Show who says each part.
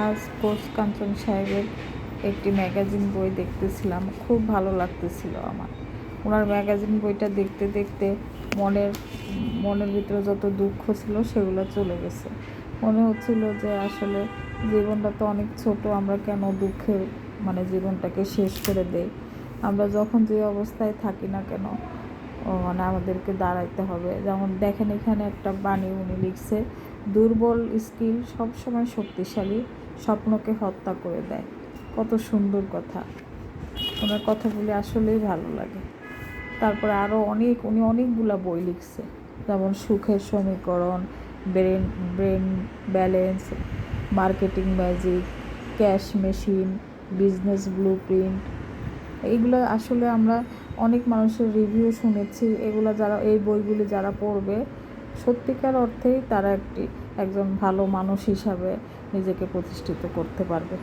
Speaker 1: আজ কোচ কাঞ্চন সাহেবের একটি ম্যাগাজিন বই দেখতেছিলাম, খুব ভালো লাগতেছিল আমার। ওনার ম্যাগাজিন বইটা দেখতে দেখতে মনের মনের ভিতরে যত দুঃখ ছিল সেগুলো চলে গেছে। মনে হচ্ছিল যে আসলে জীবনটা তো অনেক ছোট, আমরা কেন দুঃখের জীবনটাকে শেষ করে দেই। আমরা যখন যে অবস্থায় থাকি না কেন, আমাদেরকে দাঁড়াইতে হবে। যেমন দেখেন, এখানে একটা বাণী উনি লিখছে, দুর্বল স্কিল সবসময় শক্তিশালী স্বপ্নকে হত্যা করে দেয়। কত সুন্দর কথা! ওনার কথাগুলি আসলেই ভালো লাগে। তারপরে আরও উনি অনেকগুলা বই লিখছে, যেমন সুখের সমীকরণ, brain brain balance, marketing magic, cash machine, business blueprint. এইগুলো আসলে আমরা অনেক মানুষের রিভিউ শুনেছি। এই বইগুলি যারা পড়বে, সত্যিকার অর্থেই তারা একজন ভালো মানুষ হিসাবে নিজেকে প্রতিষ্ঠিত করতে পারবে।